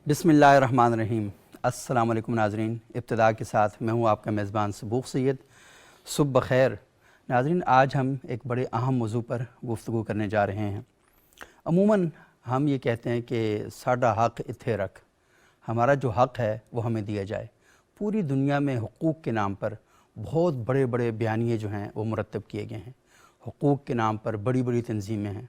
بسم اللہ الرحمن الرحیم۔ السلام علیکم ناظرین، ابتدا کے ساتھ میں ہوں آپ کا میزبان صبوح سید۔ صبح بخیر ناظرین، آج ہم ایک بڑے اہم موضوع پر گفتگو کرنے جا رہے ہیں۔ عموماً ہم یہ کہتے ہیں کہ ساڈا حق اتھے رکھ، ہمارا جو حق ہے وہ ہمیں دیا جائے۔ پوری دنیا میں حقوق کے نام پر بہت بڑے بڑے بیانیے جو ہیں وہ مرتب کیے گئے ہیں۔ حقوق کے نام پر بڑی بڑی تنظیمیں ہیں۔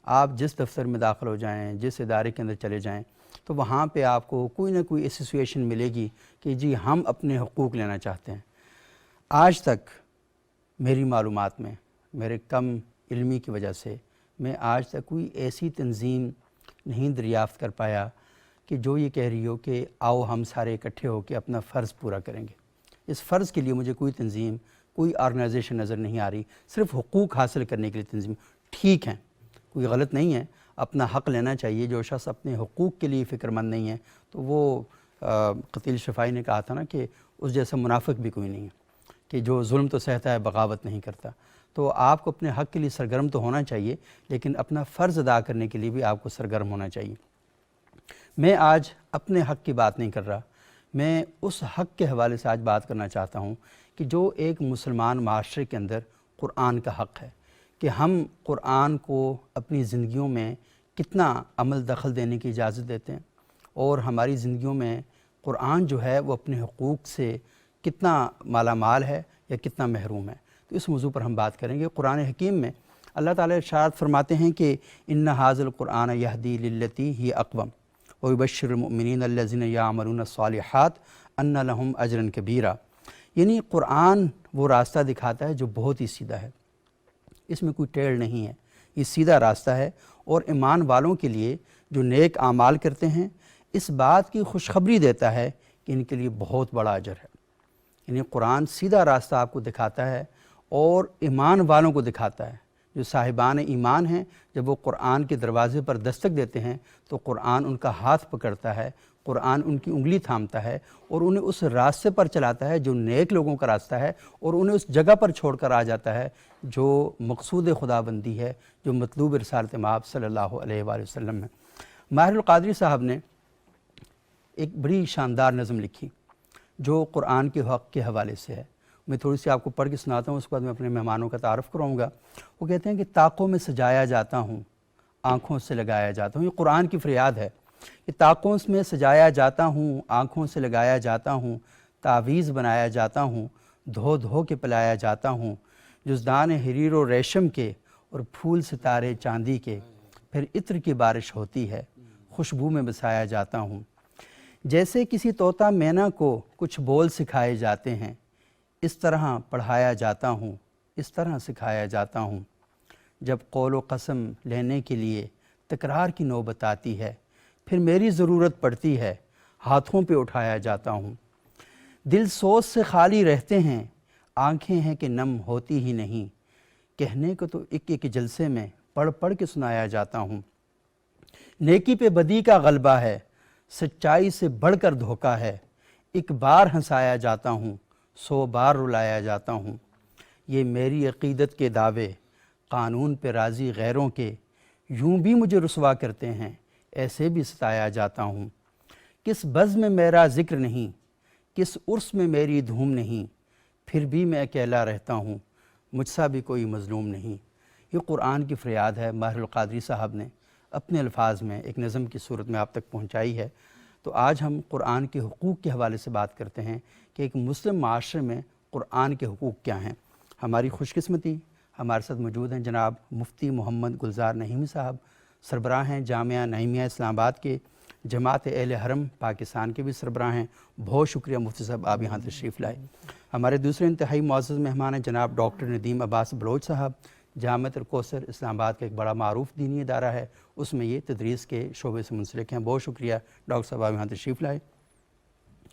آپ جس دفتر میں داخل ہو جائیں، جس ادارے کے اندر چلے جائیں، تو وہاں پہ آپ کو کوئی نہ کوئی ایسوسیشن ملے گی کہ جی ہم اپنے حقوق لینا چاہتے ہیں۔ آج تک میری معلومات میں، میرے کم علمی کی وجہ سے، میں آج تک کوئی ایسی تنظیم نہیں دریافت کر پایا کہ جو یہ کہہ رہی ہو کہ آؤ ہم سارے اکٹھے ہو کے اپنا فرض پورا کریں گے۔ اس فرض کے لیے مجھے کوئی تنظیم، کوئی آرگنائزیشن نظر نہیں آ رہی۔ صرف حقوق حاصل کرنے کے لیے تنظیم ٹھیک ہیں، کوئی غلط نہیں ہے، اپنا حق لینا چاہیے۔ جو شخص اپنے حقوق کے لیے فکر مند نہیں ہے تو وہ قتیل شفائی نے کہا تھا نا کہ اس جیسا منافق بھی کوئی نہیں ہے، کہ جو ظلم تو سہتا ہے بغاوت نہیں کرتا۔ تو آپ کو اپنے حق کے لیے سرگرم تو ہونا چاہیے، لیکن اپنا فرض ادا کرنے کے لیے بھی آپ کو سرگرم ہونا چاہیے۔ میں آج اپنے حق کی بات نہیں کر رہا، میں اس حق کے حوالے سے آج بات کرنا چاہتا ہوں کہ جو ایک مسلمان معاشرے کے اندر قرآن کا حق ہے، کہ ہم قرآن کو اپنی زندگیوں میں کتنا عمل دخل دینے کی اجازت دیتے ہیں، اور ہماری زندگیوں میں قرآن جو ہے وہ اپنے حقوق سے کتنا مالا مال ہے یا کتنا محروم ہے۔ تو اس موضوع پر ہم بات کریں گے۔ قرآن حکیم میں اللہ تعالیٰ ارشاد فرماتے ہیں کہ ان ھذا القرآن یہدی للتی ہی اقوم ویبشر المؤمنین الذین یعملون الصالحات ان لہم اجرا کبیرا۔ یعنی قرآن وہ راستہ دکھاتا ہے جو بہت ہی سیدھا ہے، اس میں کوئی ٹیڑھ نہیں ہے، یہ سیدھا راستہ ہے، اور ایمان والوں کے لیے جو نیک اعمال کرتے ہیں اس بات کی خوشخبری دیتا ہے کہ ان کے لیے بہت بڑا اجر ہے۔ یعنی قرآن سیدھا راستہ آپ کو دکھاتا ہے اور ایمان والوں کو دکھاتا ہے۔ جو صاحبان ایمان ہیں، جب وہ قرآن کے دروازے پر دستک دیتے ہیں تو قرآن ان کا ہاتھ پکڑتا ہے، قرآن ان کی انگلی تھامتا ہے اور انہیں اس راستے پر چلاتا ہے جو نیک لوگوں کا راستہ ہے، اور انہیں اس جگہ پر چھوڑ کر آ جاتا ہے جو مقصود خدا بندی ہے، جو مطلوب رسالت مآب صلی اللہ علیہ وآلہ وسلم ہے۔ ماہر القادری صاحب نے ایک بڑی شاندار نظم لکھی جو قرآن کے حق کے حوالے سے ہے۔ میں تھوڑی سی آپ کو پڑھ کے سناتا ہوں، اس کے بعد میں اپنے مہمانوں کا تعارف کراؤں گا۔ وہ کہتے ہیں کہ طاقوں میں سجایا جاتا ہوں، آنکھوں سے لگایا جاتا ہوں۔ یہ قرآن کی فریاد ہے کہ طاقوں میں سجایا جاتا ہوں، آنکھوں سے لگایا جاتا ہوں، تعویذ بنایا جاتا ہوں، دھو دھو کے پلایا جاتا ہوں، جزدان حریر و ریشم کے اور پھول ستارے چاندی کے، پھر عطر کی بارش ہوتی ہے، خوشبو میں بسایا جاتا ہوں۔ جیسے کسی طوطا مینا کو کچھ بول سکھائے جاتے ہیں، اس طرح پڑھایا جاتا ہوں، اس طرح سکھایا جاتا ہوں۔ جب قول و قسم لینے کے لیے تکرار کی نوبت آتی ہے، پھر میری ضرورت پڑتی ہے، ہاتھوں پہ اٹھایا جاتا ہوں۔ دل سوز سے خالی رہتے ہیں، آنکھیں ہیں کہ نم ہوتی ہی نہیں، کہنے کو تو ایک ایک جلسے میں پڑھ پڑھ کے سنایا جاتا ہوں۔ نیکی پہ بدی کا غلبہ ہے، سچائی سے بڑھ کر دھوکا ہے، ایک بار ہنسایا جاتا ہوں، 100 بار رلایا جاتا ہوں۔ یہ میری عقیدت کے دعوے قانون پہ راضی غیروں کے، یوں بھی مجھے رسوا کرتے ہیں، ایسے بھی ستایا جاتا ہوں۔ کس بزم میں میرا ذکر نہیں، کس عرس میں میری دھوم نہیں، پھر بھی میں اکیلا رہتا ہوں، مجھ سا بھی کوئی مظلوم نہیں۔ یہ قرآن کی فریاد ہے، ماہر القادری صاحب نے اپنے الفاظ میں ایک نظم کی صورت میں آپ تک پہنچائی ہے۔ تو آج ہم قرآن کے حقوق کے حوالے سے بات کرتے ہیں کہ ایک مسلم معاشرے میں قرآن کے حقوق کیا ہیں۔ ہماری خوش قسمتی ہمارے ساتھ موجود ہیں جناب مفتی محمد گلزار نعیمی صاحب، سربراہ ہیں جامعہ نعیمیہ اسلام آباد کے، جماعت اہل حرم پاکستان کے بھی سربراہ ہیں۔ بہت شکریہ مفتی صاحب آپ یہاں تشریف لائے۔ ہمارے دوسرے انتہائی معزز مہمان ہیں جناب ڈاکٹر ندیم عباس بلوچ صاحب، جامعۃ الکوثر اسلام آباد کا ایک بڑا معروف دینی ادارہ ہے، اس میں یہ تدریس کے شعبے سے منسلک ہیں۔ بہت شکریہ ڈاکٹر صاحب آپ یہاں تشریف لائے۔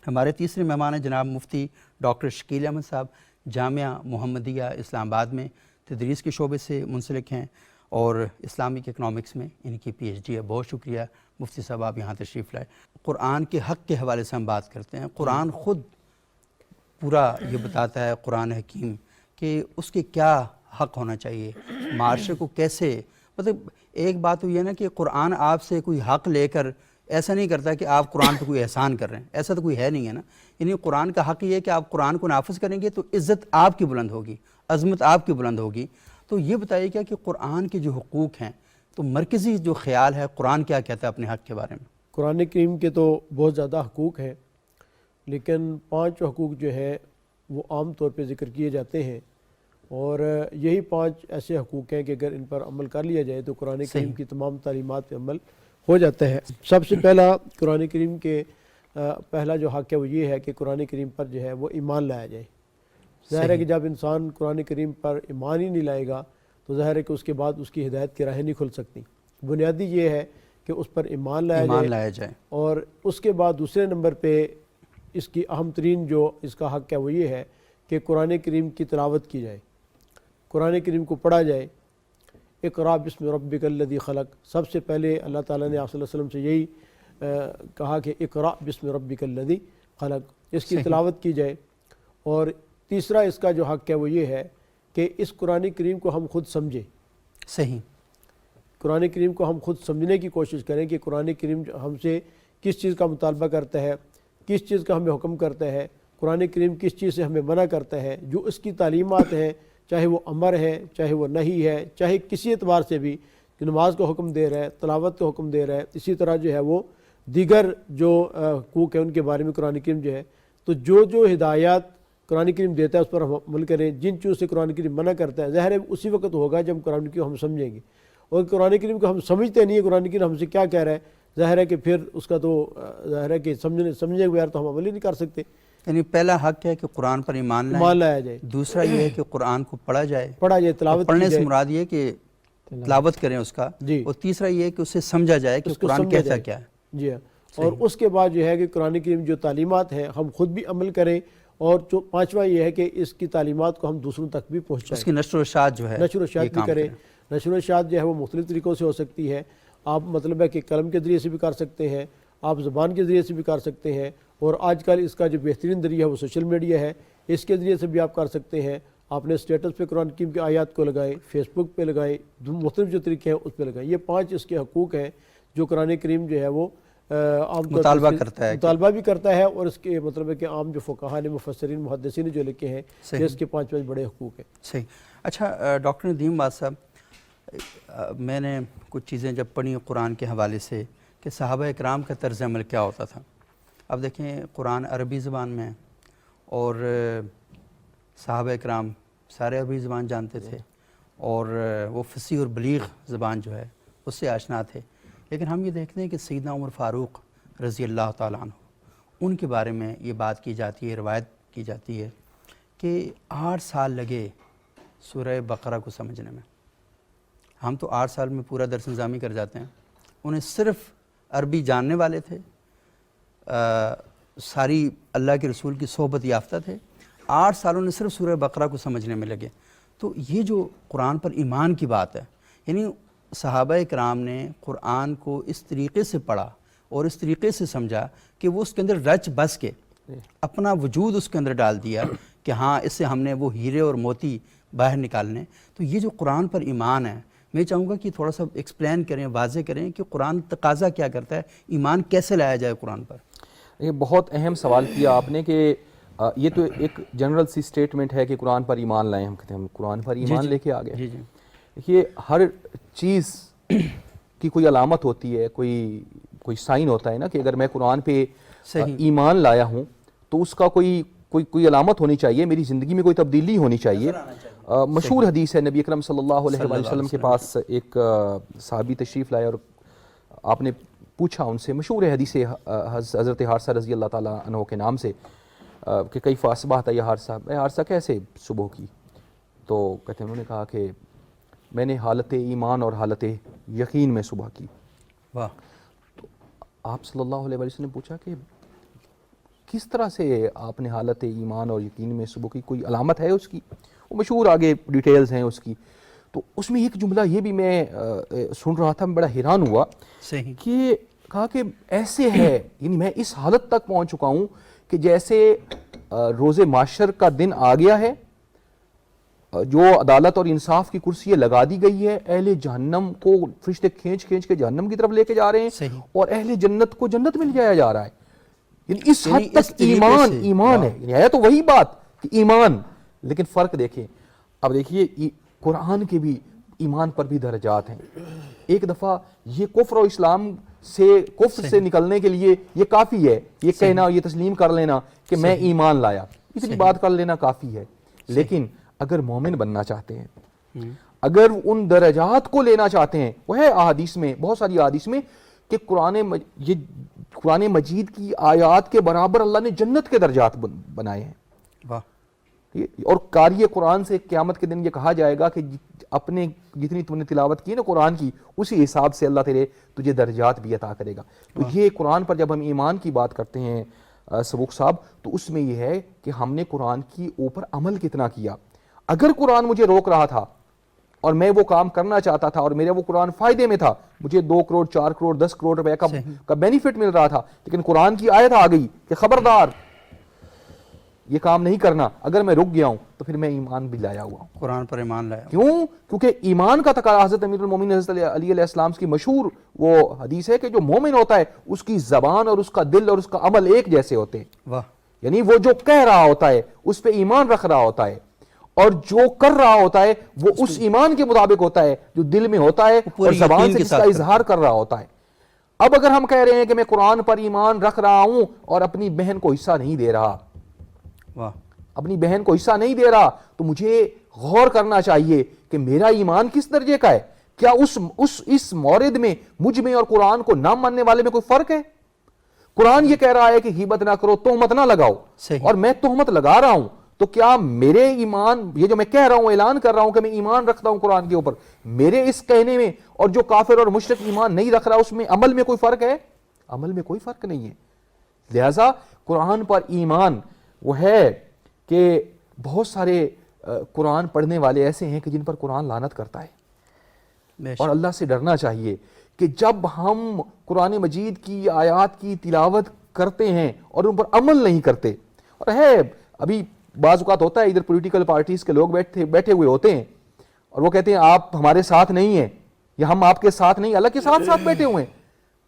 ہمارے تیسرے مہمان ہیں جناب مفتی ڈاکٹر شکیل احمد صاحب، جامعہ محمدیہ اسلام آباد میں تدریس کے شعبے سے منسلک ہیں اور اسلامک اکنامکس میں ان کی پی ایچ ڈی ہے۔ بہت شکریہ مفتی صاحب آپ یہاں تشریف لائے۔ قرآن کے حق کے حوالے سے ہم بات کرتے ہیں۔ قرآن خود پورا یہ بتاتا ہے، قرآن حکیم، کہ اس کے کیا حق ہونا چاہیے، معاشرے کو کیسے، مطلب ایک بات تو یہ نا کہ قرآن آپ سے کوئی حق لے کر ایسا نہیں کرتا کہ آپ قرآن پہ کوئی احسان کر رہے ہیں، ایسا تو کوئی ہے نہیں ہے نا. یعنی قرآن کا حق یہ ہے کہ آپ قرآن کو نافذ کریں گے تو عزت آپ کی بلند ہوگی، عظمت آپ کی بلند ہوگی. تو یہ بتائیے کیا کہ قرآن کے جو حقوق ہیں، تو مرکزی جو خیال ہے قرآن کیا کہتا ہے اپنے حق کے بارے میں؟ قرآن کریم کے تو بہت زیادہ حقوق ہیں، لیکن 5 حقوق جو ہے وہ عام طور پہ ذکر کیے جاتے ہیں، اور یہی 5 ایسے حقوق ہیں کہ اگر ان پر عمل کر لیا جائے تو قرآن کریم کی تمام تعلیمات پہ عمل ہو جاتا ہے. سب سے پہلا قرآن کریم کے پہلا جو حق ہے وہ یہ ہے کہ قرآن کریم پر جو ہے وہ ایمان لایا جائے. ظاہر ہے کہ جب انسان قرآن کریم پر ایمان ہی نہیں لائے گا تو ظاہر ہے کہ اس کے بعد اس کی ہدایت کی راہیں نہیں کھل سکتی. بنیادی یہ ہے کہ اس پر ایمان لایا جائے، اور اس کے بعد دوسرے نمبر پہ اس کی اہم ترین جو اس کا حق ہے وہ یہ ہے کہ قرآن کریم کی تلاوت کی جائے، قرآن کریم کو پڑھا جائے. اقرأ بسم ربک الذی خلق، سب سے پہلے اللہ تعالیٰ نے آپ صلی اللہ علیہ وسلم سے یہی کہا کہ اقرأ بسم ربک الذی خلق، اس کی تلاوت کی جائے. اور تیسرا اس کا جو حق ہے وہ یہ ہے کہ اس قرآن کریم کو ہم خود سمجھیں. صحیح. قرآن کریم کو ہم خود سمجھنے کی کوشش کریں کہ قرآن کریم ہم سے کس چیز کا مطالبہ کرتا ہے، کس چیز کا ہمیں حکم کرتا ہے، قرآن کریم کس چیز سے ہمیں منع کرتا ہے. جو اس کی تعلیمات ہیں، چاہے وہ امر ہے، چاہے وہ نہی ہے، چاہے کسی اعتبار سے بھی کہ نماز کا حکم دے رہا ہے، تلاوت کا حکم دے رہا ہے، اسی طرح جو ہے وہ دیگر جو حقوق ہیں ان کے بارے میں قرآن کریم جو ہے، تو جو ہدایات قرآن کریم دیتا ہے اس پر ہم عمل کریں. جن چیزوں سے قرآن کریم منع کرتا ہے ظاہر ہے اسی وقت ہوگا جب قرآن کریم ہم سمجھیں گے، اور قرآن کریم کو ہم سمجھتے نہیں ہیں قرآن کریم ہم سے کیا کہہ رہا ہے، ظاہر ہے کہ پھر اس کا تو ظاہر ہے کہ سمجھنے کے بغیر تو ہم عمل ہی نہیں کر سکتے. یعنی پہلا حق ہے کہ قرآن پر ایمان لایا جائے. دوسرا یہ ہے کہ قرآن کو پڑھا جائے، تلاوت پڑھنے سے مراد یہ کہ تلاوت کریں اس کا. اور تیسرا یہ ہے کہ اسے سمجھا جائے کہ قرآن کہتا کیا ہے. جی ہاں. اور اس کے بعد جو ہے کہ قرآن کریم جو تعلیمات ہیں ہم خود بھی عمل کریں، اور جو 5واں یہ ہے کہ اس کی تعلیمات کو ہم دوسروں تک بھی پہنچائیں. اس کی نشر و اشاعت جو ہے، نشر و اشاعت بھی کریں. نشر و اشاعت جو ہے وہ مختلف طریقوں سے ہو سکتی ہے. آپ مطلب ہے کہ قلم کے ذریعے سے بھی کر سکتے ہیں، آپ زبان کے ذریعے سے بھی کر سکتے ہیں، اور آج کل اس کا جو بہترین ذریعہ ہے وہ سوشل میڈیا ہے، اس کے ذریعے سے بھی آپ کر سکتے ہیں. آپ نے اسٹیٹس پہ قرآن کریم کی آیات کو لگائیں، فیس بک پہ لگائیں، مختلف جو طریقے ہیں اس پہ لگائیں. یہ 5 اس کے حقوق ہیں جو قرآن کریم جو ہے وہ عام طور مطالبہ بھی کرتا ہے، اور اس کے مطلب ہے کہ عام جو فقہاء نے، مفسرین، محدثین جو لکھے ہیں یہ اس کے 5 بڑے حقوق ہیں. صحیح. اچھا ڈاکٹر ندیم بات صاحب، میں نے کچھ چیزیں جب پڑھی قرآن کے حوالے سے کہ صحابہ اکرام کا طرز عمل کیا ہوتا تھا. اب دیکھیں قرآن عربی زبان میں ہے، اور صحابہ اکرام سارے عربی زبان جانتے تھے، اور وہ فصیح اور بلیغ زبان جو ہے اس سے آشنا تھے. لیکن ہم یہ دیکھتے ہیں کہ سیدنا عمر فاروق رضی اللہ تعالیٰ عنہ، ان کے بارے میں یہ بات کی جاتی ہے، روایت کی جاتی ہے کہ 8 سال لگے سورہ بقرہ کو سمجھنے میں. ہم تو 8 سال میں پورا درس نظامی کر جاتے ہیں، انہیں صرف عربی جاننے والے تھے، ساری اللہ کے رسول کی صحبت یافتہ تھے، 8 سالوں نے صرف سورہ بقرہ کو سمجھنے میں لگے. تو یہ جو قرآن پر ایمان کی بات ہے، یعنی صحابہ اکرام نے قرآن کو اس طریقے سے پڑھا اور اس طریقے سے سمجھا کہ وہ اس کے اندر رچ بس کے اپنا وجود اس کے اندر ڈال دیا کہ ہاں اس سے ہم نے وہ ہیرے اور موتی باہر نکالنے. تو یہ جو قرآن پر ایمان ہے، میں چاہوں گا کہ تھوڑا سا ایکسپلین کریں، واضح کریں کہ قرآن تقاضا کیا کرتا ہے، ایمان کیسے لایا جائے قرآن پر. یہ بہت اہم سوال کیا آپ نے کہ یہ تو ایک جنرل سی سٹیٹمنٹ ہے کہ قرآن پر ایمان لائیں. ہم کہتے ہیں ہم قرآن پر ایمان لے کے آ گئے. یہ ہر چیز کی کوئی علامت ہوتی ہے، کوئی سائن ہوتا ہے نا کہ اگر میں قرآن پہ ایمان لایا ہوں تو اس کا کوئی علامت ہونی چاہیے، میری زندگی میں کوئی تبدیلی ہونی چاہیے. مشہور حدیث ہے، نبی اکرم صلی اللہ علیہ وسلم کے پاس ایک صحابی تشریف لائے اور آپ نے پوچھا ان سے، مشہور حدیث حضرت حارثہ رضی اللہ تعالیٰ عنہ کے نام سے، کہ کیف اصبحت یا حارثہ، اے حارثہ کیسے صبح کی؟ تو کہتے ہیں انہوں نے کہا کہ میں نے حالت ایمان اور حالت یقین میں صبح کی. واہ. تو آپ صلی اللہ علیہ وسلم نے پوچھا کہ کس طرح سے آپ نے حالت ایمان اور یقین میں صبح کی، کوئی علامت ہے اس کی؟ وہ مشہور آگے ڈیٹیلز ہیں اس کی. تو اس میں ایک جملہ یہ بھی میں سن رہا تھا، میں بڑا حیران ہوا کہ کہا کہ ایسے ہے، یعنی میں اس حالت تک پہنچ چکا ہوں کہ جیسے روز معاشر کا دن آ گیا ہے جو عدالت اور انصاف کی کرسی لگا دی گئی ہے، اہل جہنم کو فرشتے کھینچ کھینچ کے جہنم کی طرف لے کے جا رہے ہیں، اور اہل جنت کو جنت میں لے جایا جا رہا ہے. یعنی اس حد تک ایمان ہے. یعنی ہے تو وہی بات کہ ایمان، لیکن فرق دیکھیں. اب دیکھیے قرآن کے بھی ایمان پر بھی درجات ہیں. ایک دفعہ یہ کفر و اسلام سے، کفر سے نکلنے کے لیے یہ کافی ہے، یہ کہنا، یہ تسلیم کر لینا کہ میں ایمان لایا، اتنی بات کر لینا کافی ہے. لیکن اگر مومن بننا چاہتے ہیں، اگر ان درجات کو لینا چاہتے ہیں، وہ ہے احادیث میں، بہت ساری احادیث میں کہ قرآن مجید کی آیات کے برابر اللہ نے جنت کے درجات بنائے ہیں. اور قاری قرآن سے قیامت کے دن یہ کہا جائے گا کہ اپنے جتنی تم نے تلاوت کی نا قرآن کی، اسی حساب سے اللہ تجھے درجات بھی عطا کرے گا. تو یہ قرآن پر جب ہم ایمان کی بات کرتے ہیں سبوق صاحب، تو اس میں یہ ہے کہ ہم نے قرآن کی اوپر عمل کتنا کیا. اگر قرآن مجھے روک رہا تھا اور میں وہ کام کرنا چاہتا تھا اور میرا وہ قرآن فائدے میں تھا، مجھے 2 کروڑ 4 کروڑ 10 کروڑ روپے کا بینیفٹ مل رہا تھا، لیکن قرآن کی آیت آ گئی کہ خبردار یہ کام نہیں کرنا، اگر میں رک گیا ہوں تو پھر میں ایمان بھی لایا ہوا ہوں، قرآن پر ایمان لایا. کیوں؟ کیونکہ ایمان کا تقاضا، حضرت امیر المومنین حضرت علی علیہ السلام کی مشہور وہ حدیث ہے کہ جو مومن ہوتا ہے اس کی زبان اور اس کا دل اور اس کا عمل ایک جیسے ہوتے ہیں. یعنی وہ جو کہہ رہا ہوتا ہے اس پہ ایمان رکھ رہا ہوتا ہے، اور جو کر رہا ہوتا ہے وہ اس ایمان کے مطابق ہوتا ہے جو دل میں ہوتا ہے اور زبان سے جس کا اظہار کر رہا ہوتا ہے. اب اگر ہم کہہ رہے ہیں کہ میں قرآن پر ایمان رکھ رہا ہوں اور اپنی بہن کو حصہ نہیں دے رہا، اپنی بہن کو حصہ نہیں دے رہا، تو مجھے غور کرنا چاہیے کہ میرا ایمان کس درجے کا ہے. کیا اس مورد میں مجھ میں اور قرآن کو نہ ماننے والے میں کوئی فرق ہے؟ قرآن یہ کہہ رہا ہے کہ غیبت نہ کرو، تہمت نہ لگاؤ، اور میں تہمت لگا رہا ہوں، تو کیا میرے ایمان، یہ جو میں کہہ رہا ہوں، اعلان کر رہا ہوں کہ میں ایمان رکھتا ہوں قرآن کے اوپر، میرے اس کہنے میں اور جو کافر اور مشرک ایمان نہیں رکھ رہا اس میں عمل میں کوئی فرق ہے؟ عمل میں کوئی فرق نہیں ہے. لہذا قرآن پر ایمان وہ ہے کہ بہت سارے قرآن پڑھنے والے ایسے ہیں کہ جن پر قرآن لعنت کرتا ہے، اور اللہ سے ڈرنا چاہیے کہ جب ہم قرآن مجید کی آیات کی تلاوت کرتے ہیں اور ان پر عمل نہیں کرتے، اور ہے ابھی بعض اوقات ہوتا ہے ادھر پولیٹیکل پارٹیز کے لوگ بیٹھے ہوئے ہوتے ہیں اور وہ کہتے ہیں آپ ہمارے ساتھ نہیں ہیں یا ہم آپ کے ساتھ نہیں، اللہ کے ساتھ بیٹھے ہوئے ہیں.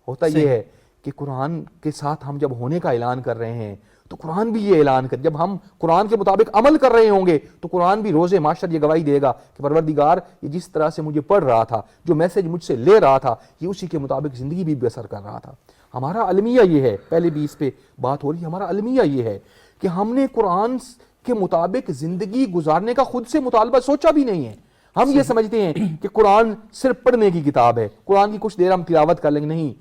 ہوتا یہ ہے کہ قرآن کے ساتھ ہم جب ہونے کا اعلان کر رہے ہیں تو قرآن بھی یہ اعلان کر، جب ہم قرآن کے مطابق عمل کر رہے ہوں گے تو قرآن بھی روز معاشر یہ گواہی دے گا کہ پروردگار یہ جس طرح سے مجھے پڑھ رہا تھا، جو میسج مجھ سے لے رہا تھا، یہ اسی کے مطابق زندگی بھی بسر کر رہا تھا. ہمارا المیہ یہ ہے، پہلے بھی اس پہ بات ہو رہی ہے، ہمارا المیہ یہ ہے کہ ہم نے قرآن کے مطابق زندگی گزارنے کا خود سے مطالبہ سوچا بھی نہیں ہے. ہم یہ سمجھتے ہیں کہ قرآن صرف پڑھنے کی کتاب ہے، قرآن کی کچھ دیر ہم تلاوت کر لیں گے. نہیں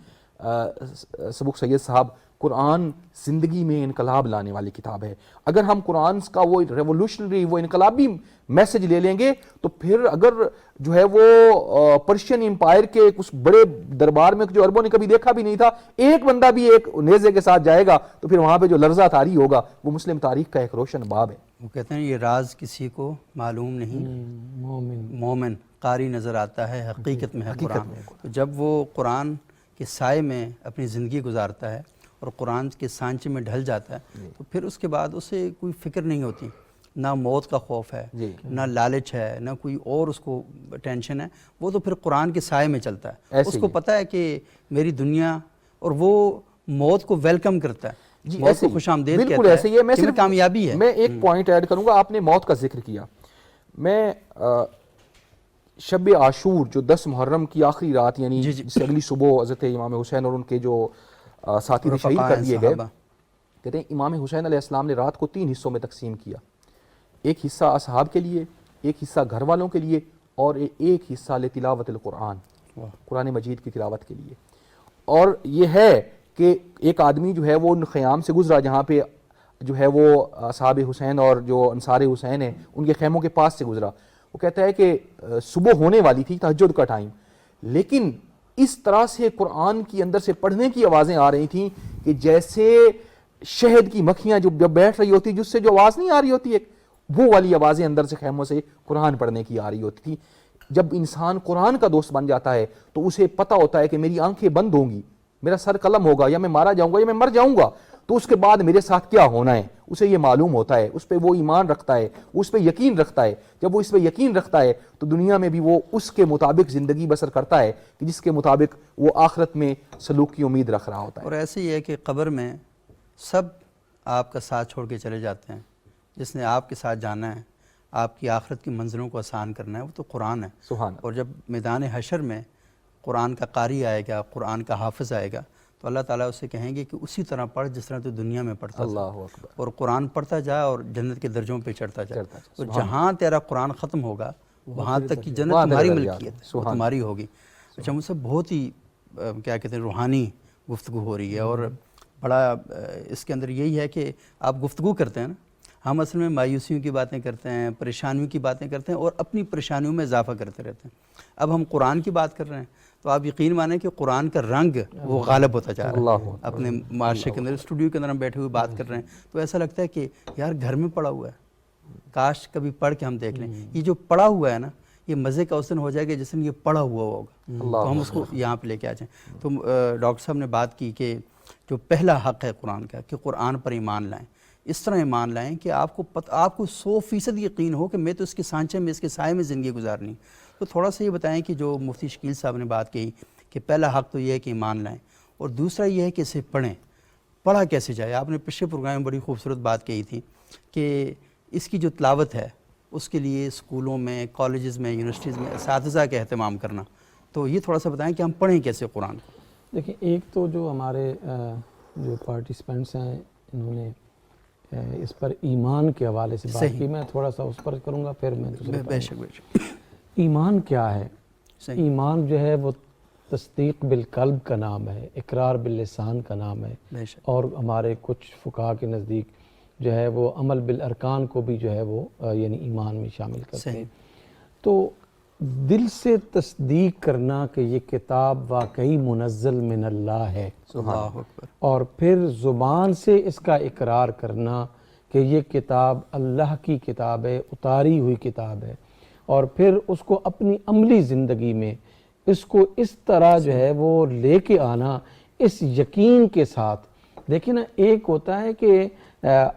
سبق سید صاحب، قرآن زندگی میں انقلاب لانے والی کتاب ہے. اگر ہم قرآن کا وہ ریولوشنری، وہ انقلابی میسج لے لیں گے تو پھر اگر جو ہے وہ پرشین امپائر کے کچھ بڑے دربار میں جو عربوں نے کبھی دیکھا بھی نہیں تھا، ایک بندہ بھی ایک نیزے کے ساتھ جائے گا تو پھر وہاں پہ جو لرزہ طاری ہوگا وہ مسلم تاریخ کا ایک روشن باب ہے. وہ کہتے ہیں یہ راز کسی کو معلوم نہیں، مومن قاری نظر آتا ہے، حقیقت میں ہے قرآن. تو جب وہ قرآن کے سائے میں اپنی زندگی گزارتا ہے اور قرآن کے سانچے میں ڈھل جاتا ہے تو پھر اس کے بعد اسے کوئی فکر نہیں ہوتی، نہ موت کا خوف ہے، نہ لالچ ہے، نہ کوئی اور اس کو ٹینشن ہے. وہ تو پھر قرآن کے سائے میں چلتا ہے، اس کو پتہ ہے کہ میری دنیا، اور وہ موت کو ویلکم کرتا ہے، موت کو خوش آمدید کہتا ہے. بالکل ایسے ہی ہے. میں صرف کامیابی ہے. میں ایک پوائنٹ ایڈ کروں گا، آپ نے موت کا ذکر کیا. میں شب عاشور جو 10 محرم کی آخری رات، یعنی جس اگلی صبح حضرت امام حسین اور ان کے جو ساتھی شہید کر دیے گئے، کہتے ہیں امام حسین علیہ السلام نے رات کو 3 حصوں میں تقسیم کیا. ایک حصہ اصحاب کے لیے، ایک حصہ گھر والوں کے لیے، اور ایک حصہ لتلاوت القرآن، قرآن مجید کی تلاوت کے لیے. اور یہ ہے کہ ایک آدمی جو ہے وہ ان خیام سے گزرا جہاں پہ جو ہے وہ اصحاب حسین اور جو انصار حسین ہیں ان کے خیموں کے پاس سے گزرا. وہ کہتا ہے کہ صبح ہونے والی تھی، تہجد کا ٹائم، لیکن اس طرح سے قرآن کی اندر سے پڑھنے کی آوازیں آ رہی تھیں کہ جیسے شہد کی مکھیاں جب بیٹھ رہی ہوتی جس سے جو آواز نہیں آ رہی ہوتی، ایک وہ والی آوازیں اندر سے خیموں سے قرآن پڑھنے کی آ رہی ہوتی تھی. جب انسان قرآن کا دوست بن جاتا ہے تو اسے پتہ ہوتا ہے کہ میری آنکھیں بند ہوں گی، میرا سر قلم ہوگا، یا میں مارا جاؤں گا یا میں مر جاؤں گا. تو اس کے بعد میرے ساتھ کیا ہونا ہے اسے یہ معلوم ہوتا ہے، اس پہ وہ ایمان رکھتا ہے، اس پہ یقین رکھتا ہے. جب وہ اس پہ یقین رکھتا ہے تو دنیا میں بھی وہ اس کے مطابق زندگی بسر کرتا ہے کہ جس کے مطابق وہ آخرت میں سلوک کی امید رکھ رہا ہوتا ہے. اور ایسے ہی ہے کہ قبر میں سب آپ کا ساتھ چھوڑ کے چلے جاتے ہیں. جس نے آپ کے ساتھ جانا ہے، آپ کی آخرت کی منزلوں کو آسان کرنا ہے، وہ تو قرآن ہے. سبحان اللہ. اور جب میدان حشر میں قرآن کا قاری آئے گا، قرآن کا حافظ آئے گا، تو اللہ تعالیٰ اسے کہیں گے کہ اسی طرح پڑھ جس طرح تو دنیا میں پڑھتا تھا. اللہ اکبر. اور قرآن پڑھتا جا اور جنت کے درجوں پہ چڑھتا جا. تو جہاں تیرا قرآن ختم ہوگا وہاں تک کی جنت تمہاری ملکیت ہے، وہ تمہاری ہوگی. اچھا، مجھ سے بہت ہی کیا کہتے ہیں روحانی گفتگو ہو رہی ہے، اور بڑا اس کے اندر یہی ہے کہ آپ گفتگو کرتے ہیں نا، ہم اصل میں مایوسیوں کی باتیں کرتے ہیں، پریشانیوں کی باتیں کرتے ہیں اور اپنی پریشانیوں میں اضافہ کرتے رہتے ہیں. اب ہم قرآن کی بات کر رہے ہیں تو آپ یقین مانیں کہ قرآن کا رنگ وہ غالب ہوتا جا رہا ہے. اپنے معاشرے کے اندر، اسٹوڈیو کے اندر ہم بیٹھے ہوئے بات کر رہے ہیں تو ایسا لگتا ہے کہ یار گھر میں پڑا ہوا ہے، کاش کبھی پڑھ کے ہم دیکھ لیں. یہ جو پڑا ہوا ہے نا، یہ مزے کا اس دن ہو جائے گا جس دن یہ پڑا ہوا ہوگا، تو ہم اس کو یہاں پہ لے کے آ جائیں. تو ڈاکٹر صاحب نے بات کی کہ جو پہلا حق ہے قرآن کا کہ قرآن پر ایمان لائیں. اس طرح ایمان لائیں کہ آپ کو 100% یقین ہو کہ میں تو اس کے سانچے میں، اس کے سائے میں زندگی گزارنی. تو تھوڑا سا یہ بتائیں کہ جو مفتی شکیل صاحب نے بات کہی کہ پہلا حق تو یہ ہے کہ ایمان لائیں، اور دوسرا یہ ہے کہ اسے پڑھیں. پڑھا کیسے جائے؟ آپ نے پچھلے پروگرام میں بڑی خوبصورت بات کہی تھی کہ اس کی جو تلاوت ہے اس کے لیے اسکولوں میں، کالجز میں، یونیورسٹیز میں اساتذہ کا اہتمام کرنا. تو یہ تھوڑا سا بتائیں کہ ہم پڑھیں کیسے قرآن کو. دیکھیں، ایک تو جو ہمارے جو پارٹیسپینٹس ہیں انہوں نے اس پر ایمان کے حوالے سے بات کی، میں تھوڑا سا اس پر کروں گا، پھر میں بے شک. ایمان کیا ہے؟ ایمان جو ہے وہ تصدیق بالقلب کا نام ہے، اقرار باللسان کا نام ہے، اور ہمارے کچھ فقہا کے نزدیک جو ہے وہ عمل بالارکان کو بھی جو ہے وہ یعنی ایمان میں شامل کرتے ہیں. تو دل سے تصدیق کرنا کہ یہ کتاب واقعی منزل من اللہ ہے، اور پھر زبان سے اس کا اقرار کرنا کہ یہ کتاب اللہ کی کتاب ہے، اتاری ہوئی کتاب ہے، اور پھر اس کو اپنی عملی زندگی میں اس کو اس طرح جو ہے وہ لے کے آنا اس یقین کے ساتھ. دیکھیں نا، ایک ہوتا ہے کہ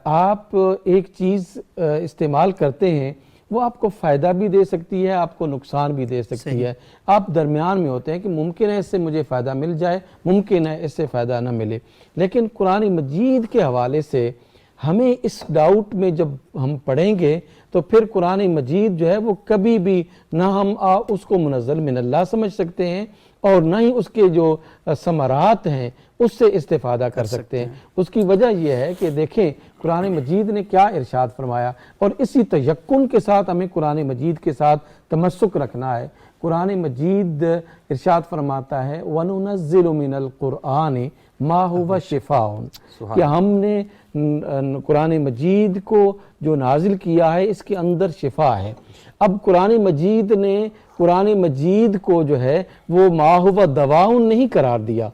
آپ ایک چیز استعمال کرتے ہیں، وہ آپ کو فائدہ بھی دے سکتی ہے، آپ کو نقصان بھی دے سکتی ہے. آپ درمیان میں ہوتے ہیں کہ ممکن ہے اس سے مجھے فائدہ مل جائے، ممکن ہے اس سے فائدہ نہ ملے. لیکن قرآن مجید کے حوالے سے ہمیں اس ڈاؤٹ میں جب ہم پڑھیں گے تو پھر قرآن مجید جو ہے وہ کبھی بھی نہ ہم اس کو منزل من اللہ سمجھ سکتے ہیں، اور نہ ہی اس کے جو ثمرات ہیں اس سے استفادہ کر سکتے ہیں. اس کی وجہ یہ ہے کہ دیکھیں قرآن مجید نے کیا ارشاد فرمایا، اور اسی تیقن کے ساتھ ہمیں قرآن مجید کے ساتھ تمسک رکھنا ہے. قرآن مجید ارشاد فرماتا ہے وَنُنَزِّلُ مِنَ الْقُرْآنِ مَا هُوَ شِفَاءٌ، کہ ہم نے قرآن مجید کو جو نازل کیا ہے اس کے اندر شفا ہے. اب قرآن مجید نے قرآن مجید کو جو ہے وہ ما هو دواء نہیں قرار دیا،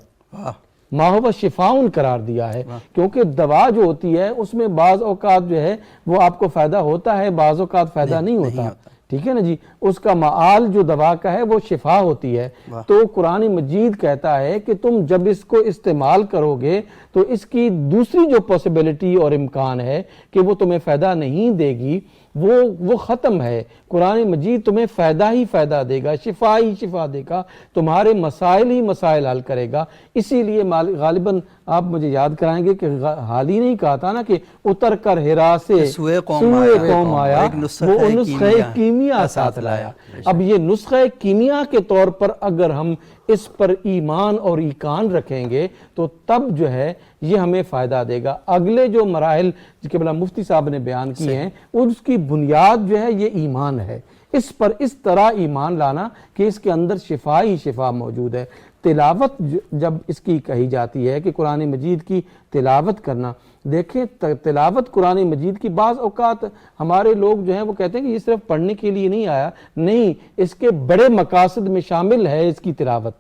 ما هو شفاء قرار دیا ہے. کیونکہ دوا جو ہوتی ہے اس میں بعض اوقات جو ہے وہ آپ کو فائدہ ہوتا ہے، بعض اوقات فائدہ نہیں ہوتا. ٹھیک ہے نا جی، اس کا معال جو دوا کا ہے وہ شفا ہوتی ہے. تو قرآن مجید کہتا ہے کہ تم جب اس کو استعمال کرو گے تو اس کی دوسری جو پاسبلٹی اور امکان ہے کہ وہ تمہیں فائدہ نہیں دے گی، وہ ختم ہے. قرآن مجید تمہیں فائدہ ہی فائدہ دے گا، شفا ہی شفا دے گا، تمہارے مسائل ہی مسائل حل کرے گا. اسی لیے غالباً آپ مجھے یاد کرائیں گے کہ حال ہی نہیں کہا تھا نا کہ اتر کر ہرا سے سوئے قوم آیا، وہ نسخہ کیمیا ساتھ لایا. اب یہ نسخہ کیمیا کے طور پر اگر ہم اس پر ایمان اور ایقان رکھیں گے تو تب جو ہے یہ ہمیں فائدہ دے گا. اگلے جو مراحل کہ بلا مفتی صاحب نے بیان کی ہیں اس کی بنیاد جو ہے یہ ایمان ہے. اس پر اس طرح ایمان لانا کہ اس کے اندر شفا ہی شفا موجود ہے. تلاوت جب اس کی کہی جاتی ہے کہ قرآن مجید کی تلاوت کرنا، دیکھیں تلاوت قرآن مجید کی بعض اوقات ہمارے لوگ جو ہیں وہ کہتے ہیں کہ یہ صرف پڑھنے کے لیے نہیں آیا، نہیں، اس کے بڑے مقاصد میں شامل ہے اس کی تلاوت.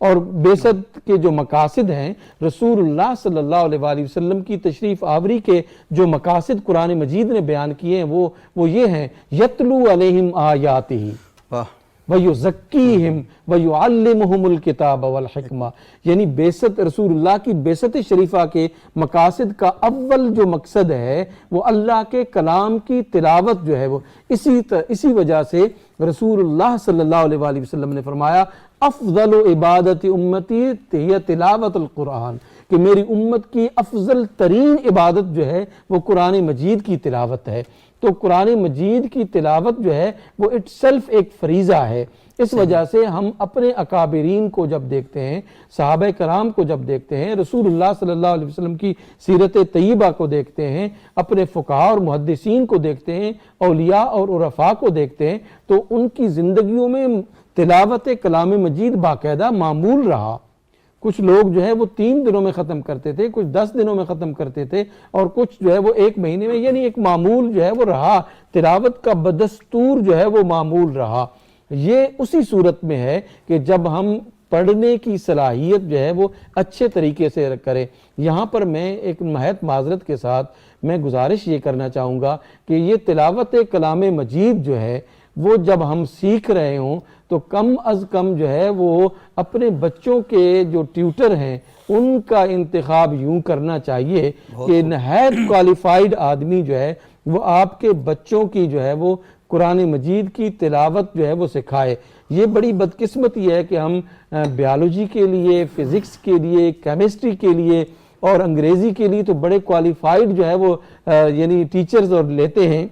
اور بعثت کے جو مقاصد ہیں، رسول اللہ صلی اللہ علیہ وآلہ وسلم کی تشریف آوری کے جو مقاصد قرآن مجید نے بیان کیے ہیں وہ یہ ہیں یتلو علیہم آیاتہ، وَيُزَكِّيهِمْ وَيُعَلِّمُهُمُ الْكِتَابَ وَالْحِکْمَةَ، یعنی بعثت رسول اللہ کی بعثت شریفہ کے مقاصد کا اول جو مقصد ہے وہ اللہ کے کلام کی تلاوت جو ہے وہ اسی وجہ سے رسول اللہ صلی اللہ علیہ وآلہ وسلم نے فرمایا افضل عبادت امتی ہی تلاوت القرآن، کہ میری امت کی افضل ترین عبادت جو ہے وہ قرآن مجید کی تلاوت ہے۔ تو قرآن مجید کی تلاوت جو ہے وہ اٹ سیلف ایک فریضہ ہے۔ اس وجہ سے ہم اپنے اکابرین کو جب دیکھتے ہیں، صحابہ کرام کو جب دیکھتے ہیں، رسول اللہ صلی اللہ علیہ وسلم کی سیرت طیبہ کو دیکھتے ہیں، اپنے فقہاء اور محدثین کو دیکھتے ہیں، اولیاء اور عرفاء کو دیکھتے ہیں، تو ان کی زندگیوں میں تلاوت کلام مجید باقاعدہ معمول رہا۔ کچھ لوگ جو ہے وہ 3 دنوں میں ختم کرتے تھے، کچھ 10 دنوں میں ختم کرتے تھے، اور کچھ جو ہے وہ 1 مہینے میں، یعنی ایک معمول جو ہے وہ رہا، تلاوت کا بدستور جو ہے وہ معمول رہا۔ یہ اسی صورت میں ہے کہ جب ہم پڑھنے کی صلاحیت جو ہے وہ اچھے طریقے سے کریں۔ یہاں پر میں ایک نہایت معذرت کے ساتھ میں گزارش یہ کرنا چاہوں گا کہ یہ تلاوت کلام مجید جو ہے وہ جب ہم سیکھ رہے ہوں تو کم از کم جو ہے وہ اپنے بچوں کے جو ٹیوٹر ہیں ان کا انتخاب یوں کرنا چاہیے کہ نہایت کوالیفائیڈ آدمی جو ہے وہ آپ کے بچوں کی جو ہے وہ قرآن مجید کی تلاوت جو ہے وہ سکھائے۔ یہ بڑی بدقسمتی ہے کہ ہم بیالوجی کے لیے، فزکس کے لیے، کیمسٹری کے لیے اور انگریزی کے لیے تو بڑے کوالیفائیڈ جو ہے وہ یعنی ٹیچرز اور لیتے ہیں،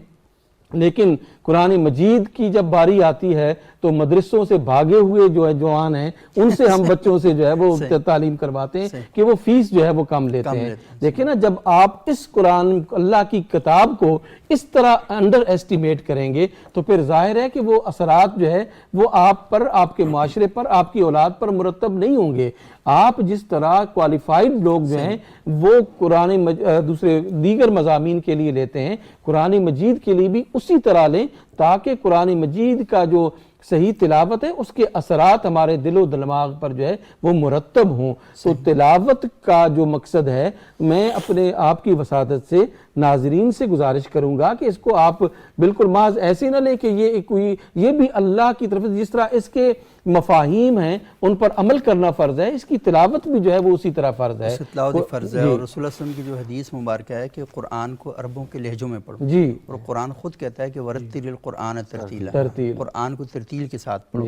لیکن قرآن مجید کی جب باری آتی ہے تو مدرسوں سے بھاگے ہوئے جو جوان ہیں ان سے ہم بچوں سے جو ہے وہ تعلیم کرواتے ہیں کہ وہ فیس جو ہے وہ کم لیتے ہیں۔ دیکھیں نا، جب آپ اس قرآن اللہ کی کتاب کو اس طرح انڈر ایسٹیمیٹ کریں گے تو پھر ظاہر ہے کہ وہ اثرات جو ہے وہ آپ پر، آپ کے معاشرے پر، آپ کی اولاد پر مرتب نہیں ہوں گے۔ آپ جس طرح کوالیفائیڈ لوگ جو ہیں وہ قرآن دوسرے دیگر مضامین کے لیے لیتے ہیں، قرآن مجید کے لیے بھی اسی طرح لیں تاکہ قرآن مجید کا جو صحیح تلاوت ہے اس کے اثرات ہمارے دل و دماغ پر جو ہے وہ مرتب ہوں۔ تو تلاوت کا جو مقصد ہے، میں اپنے آپ کی وسادت سے ناظرین سے گزارش کروں گا کہ اس کو آپ بالکل محض ایسے نہ لیں کہ یہ بھی اللہ کی طرف سے جس طرح اس کے مفاہیم ہیں ان پر عمل کرنا فرض ہے، اس کی تلاوت بھی جو ہے وہ اسی طرح فرض ہے۔ تلاوت فرض ہے، اور رسول اللہ صلی اللہ علیہ وسلم کی جو حدیث مبارکہ ہے کہ قرآن کو عربوں کے لہجوں میں پڑھو، جی، اور قرآن خود کہتا ہے کہ ورتل القرآن ترتیلا، قرآن کو ترتیل کے ساتھ پڑھو۔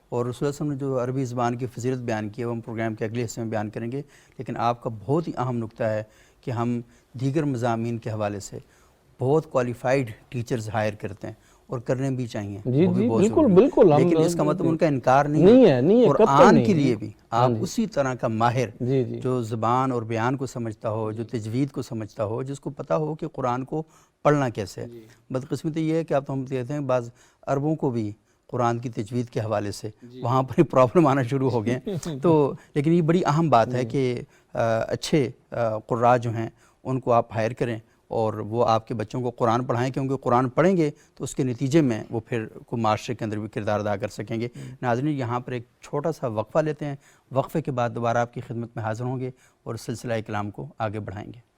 اور رسول اللہ صلی اللہ علیہ وسلم نے جو عربی زبان کی فضیلت بیان کی ہے وہ ہم پروگرام کے اگلے حصے میں بیان کریں گے، لیکن آپ کا بہت ہی اہم نکتہ ہے کہ ہم دیگر مضامین کے حوالے سے بہت کوالیفائڈ ٹیچرز ہائر کرتے ہیں اور کرنے بھی چاہیے۔ جی جی بالکل، لیکن اس کا مطلب ان کا انکار نہیں ہے، قرآن کے لیے بھی آپ اسی طرح کا ماہر جو زبان اور بیان کو سمجھتا ہو، جو تجوید کو سمجھتا ہو، جس کو پتہ ہو کہ قرآن کو پڑھنا کیسے ہے۔ بدقسمتی یہ ہے کہ آپ تو ہم کہتے ہیں بعض عربوں کو بھی قرآن کی تجوید کے حوالے سے وہاں پر پرابلم آنا شروع ہو گئے ہیں۔ تو لیکن یہ بڑی اہم بات ہے کہ اچھے قراء جو ہیں ان کو آپ ہائر کریں اور وہ آپ کے بچوں کو قرآن پڑھائیں، کیونکہ قرآن پڑھیں گے تو اس کے نتیجے میں وہ پھر کوئی معاشرے کے اندر بھی کردار ادا کر سکیں گے۔ ناظرین، یہاں پر ایک چھوٹا سا وقفہ لیتے ہیں، وقفے کے بعد دوبارہ آپ کی خدمت میں حاضر ہوں گے اور سلسلہ کلام کو آگے بڑھائیں گے۔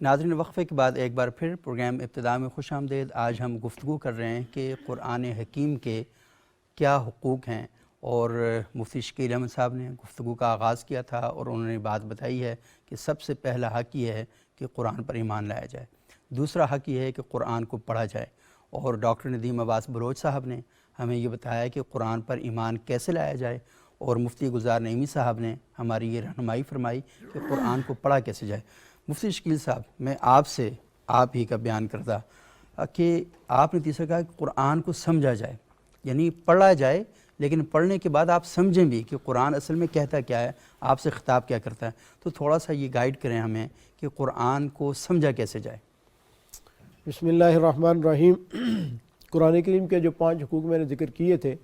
ناظرین، وقفے کے بعد ایک بار پھر پروگرام ابتدا میں خوش آمدید۔ آج ہم گفتگو کر رہے ہیں کہ قرآن حکیم کے کیا حقوق ہیں، اور مفتی شکیل احمد صاحب نے گفتگو کا آغاز کیا تھا اور انہوں نے بات بتائی ہے کہ سب سے پہلا حق یہ ہے کہ قرآن پر ایمان لایا جائے، دوسرا حق یہ ہے کہ قرآن کو پڑھا جائے، اور ڈاکٹر ندیم عباس بلوچ صاحب نے ہمیں یہ بتایا کہ قرآن پر ایمان کیسے لایا جائے، اور مفتی گلزار نعیمی صاحب نے ہماری یہ رہنمائی فرمائی کہ قرآن کو پڑھا کیسے جائے۔ مفتی شکیل صاحب، میں آپ سے آپ ہی کا بیان کرتا کہ آپ نے تیسرا کہا کہ قرآن کو سمجھا جائے، یعنی پڑھا جائے، لیکن پڑھنے کے بعد آپ سمجھیں بھی کہ قرآن اصل میں کہتا کیا ہے، آپ سے خطاب کیا کرتا ہے۔ تو تھوڑا سا یہ گائیڈ کریں ہمیں کہ قرآن کو سمجھا کیسے جائے۔ بسم اللہ الرحمن الرحیم۔ قرآن کریم کے جو 5 حقوق میں نے ذکر کیے تھے،